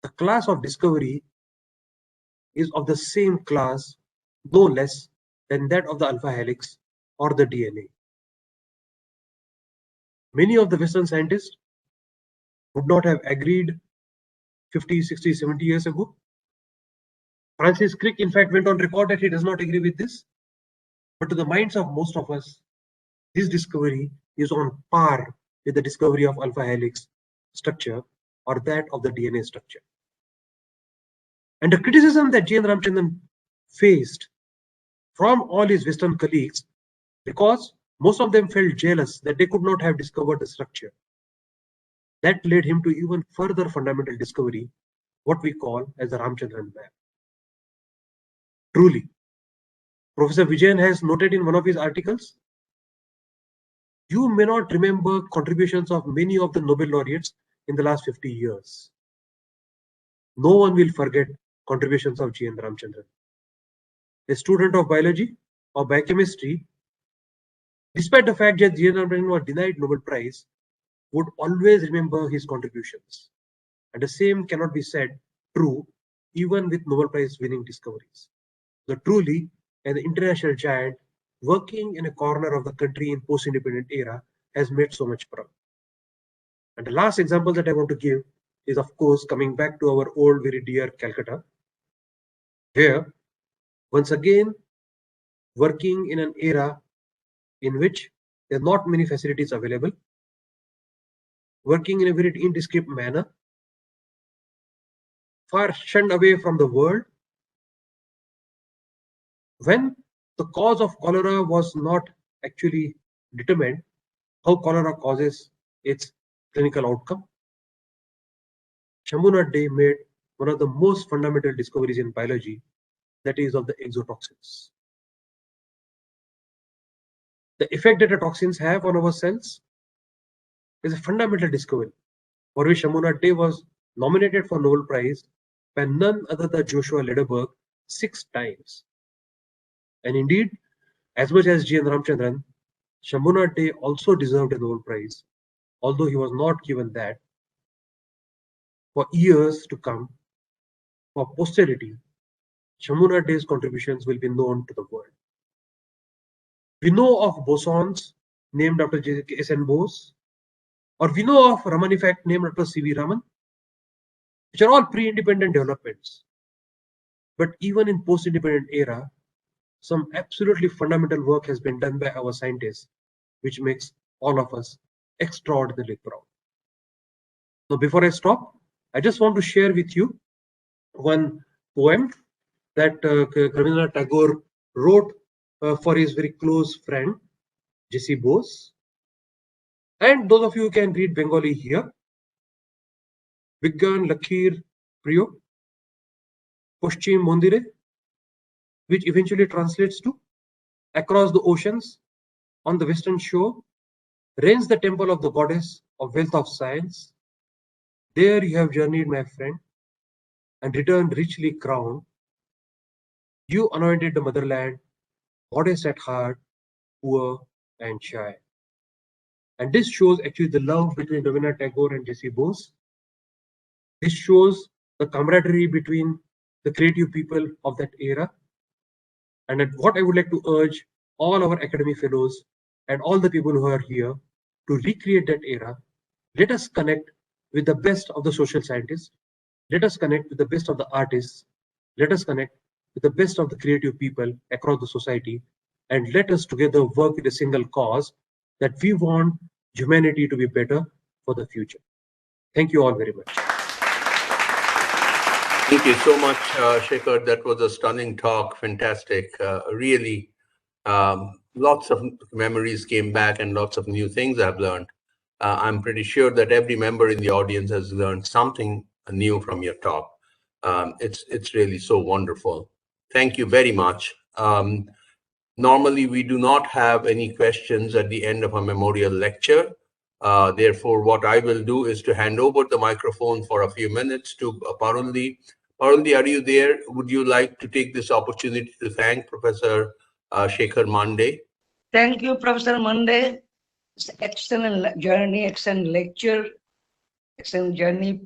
The class of discovery is of the same class, no less than that of the alpha helix or the DNA. Many of the Western scientists would not have agreed 50, 60, 70 years ago. Francis Crick, in fact, went on record that he does not agree with this. But to the minds of most of us, this discovery is on par with the discovery of alpha helix structure or that of the DNA structure. And the criticism that Jayendra Ramchandran faced from all his Western colleagues, because most of them felt jealous that they could not have discovered the structure, that led him to even further fundamental discovery, what we call as the Ramchandran map. Truly, Professor Vijayan has noted in one of his articles, you may not remember contributions of many of the Nobel laureates in the last 50 years. No one will forget contributions of Jayendra Ramchandran. A student of biology or biochemistry, despite the fact that Jayendra Ramchandran was denied Nobel Prize, would always remember his contributions. And the same cannot be said true even with Nobel Prize winning discoveries. So truly, an international giant working in a corner of the country in post-independent era has made so much proud. And the last example that I want to give is, of course, coming back to our old, very dear Calcutta, where once again, working in an era in which there are not many facilities available, working in a very indiscreet manner, far shunned away from the world, when the cause of cholera was not actually determined, how cholera causes its clinical outcome, Shambhunath Dey made one of the most fundamental discoveries in biology, that is of the exotoxins. The effect that the toxins have on our cells is a fundamental discovery, for which Shambhunath Dey was nominated for Nobel Prize by none other than Joshua Lederberg 6 times. And indeed, as much as Jayendra Ramchandran Shambhunath Dey also deserved a Nobel Prize, although he was not given that. For years to come, for posterity, Shambhunath Dey's contributions will be known to the world. We know of bosons named after S.N. Bose, or we know of Raman effect named after C.V. Raman, which are all pre-independent developments. But even in post-independent era, some absolutely fundamental work has been done by our scientists, which makes all of us extraordinarily proud. Now, before I stop, I just want to share with you one poem that Rabindranath Tagore wrote for his very close friend, J.C. Bose. And those of you who can read Bengali here, Vigyan Lakhir Priyo, Paschim Mondire, which eventually translates to across the oceans, on the western shore, reigns the temple of the goddess of wealth of science. There you have journeyed, my friend, and returned richly crowned. You anointed the motherland, modest at heart, poor and shy. And this shows actually the love between Rabindranath Tagore and J.C. Bose. This shows the camaraderie between the creative people of that era. And what I would like to urge all our academic fellows and all the people who are here to recreate that era. Let us connect with the best of the social scientists. Let us connect with the best of the artists. Let us connect with the best of the creative people across the society. And let us together work with a single cause that we want humanity to be better for the future. Thank you all very much. Thank you so much, Shekhar. That was a stunning talk. Fantastic. Really, lots of memories came back and lots of new things I've learned. I'm pretty sure that every member in the audience has learned something new from your talk. It's really so wonderful. Thank you very much. Normally, we do not have any questions at the end of a memorial lecture. Therefore, what I will do is to hand over the microphone for a few minutes to Paruldi. Paruldi, are you there? Would you like to take this opportunity to thank Professor Shekhar Mande? Thank you, Professor Mande. It's excellent journey, excellent lecture, excellent journey,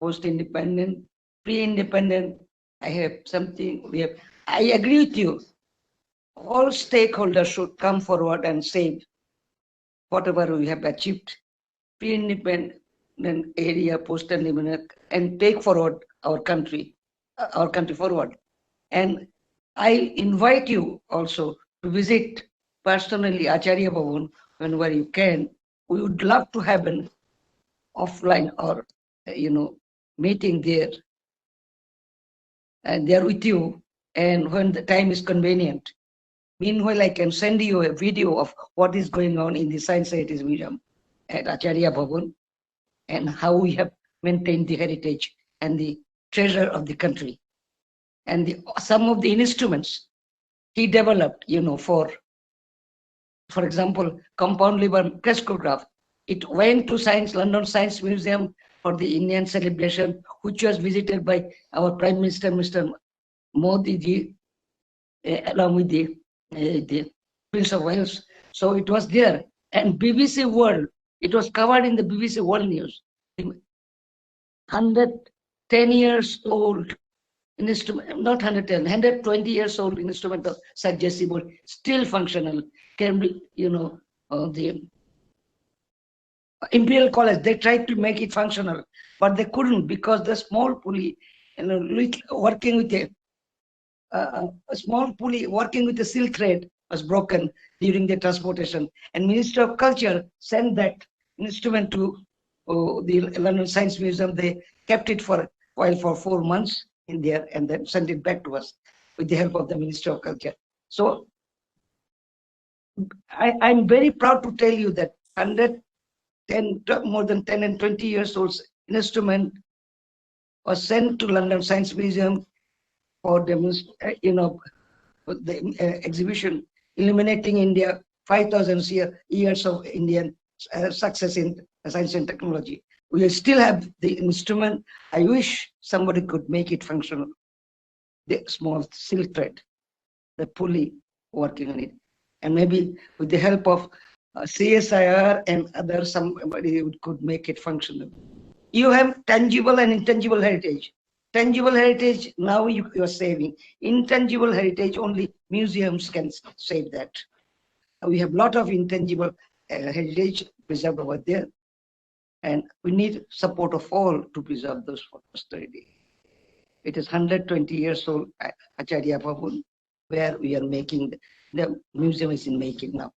post-independent, pre-independent. I have something, I agree with you. All stakeholders should come forward and say whatever we have achieved, pre-independent area, post-independent, and take forward our country forward. And I invite you also to visit personally Acharya Bhavan whenever you can. We would love to have an offline or meeting there, and they're with you, and when the time is convenient. Meanwhile, I can send you a video of what is going on in the Science Heritage Museum at Acharya Bhavan and how we have maintained the heritage and the treasure of the country. And some of the instruments he developed, for example, compound liver crescograph. It went to London Science Museum for the Indian celebration, which was visited by our Prime Minister, Mr. Modi ji, along with the Prince of Wales. So it was there. And BBC World, it was covered in the BBC World News. 110 years old instrument, not 110, 120 years old instrument of Sir J.C. Bose, still functional. Can be, the Imperial College, they tried to make it functional, but they couldn't because the small pulley, working with a small pulley working with a silk thread was broken during the transportation. And Minister of Culture sent that instrument to the London Science Museum. They kept it for a while, for 4 months in there, and then sent it back to us with the help of the Minister of Culture. So I'm very proud to tell you that more than 10 and 20 years old instrument was sent to London Science Museum for the exhibition illuminating India 5,000 years of Indian success in science and technology. We still have the instrument. I wish somebody could make it functional. The small silk thread, the pulley working on it. And maybe with the help of CSIR and others, somebody could make it functional. You have tangible and intangible heritage. Tangible heritage, now you are saving. Intangible heritage, only museums can save that. We have a lot of intangible heritage preserved over there. And we need support of all to preserve those for posterity. It is 120 years old, Acharya Bhavan, where we are making, the museum is in making now,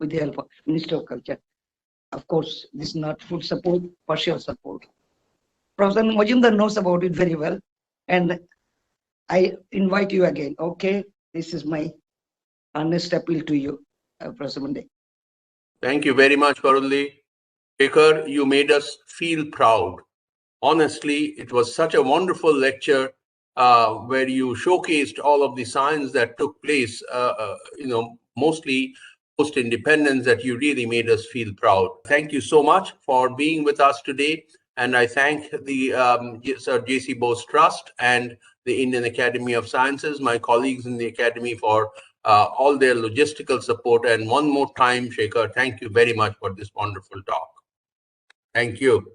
with the help of Minister of Culture. Of course, this is not full support, partial support. Professor Majumdar knows about it very well. And I invite you again, okay? This is my honest appeal to you, Professor Monday. Thank you very much, Parulli. Shekhar, you made us feel proud. Honestly, it was such a wonderful lecture where you showcased all of the science that took place, mostly post-independence, that you really made us feel proud. Thank you so much for being with us today. And I thank the Sir J.C. Bose Trust and the Indian Academy of Sciences, my colleagues in the Academy, for all their logistical support. And one more time, Shekhar, thank you very much for this wonderful talk. Thank you.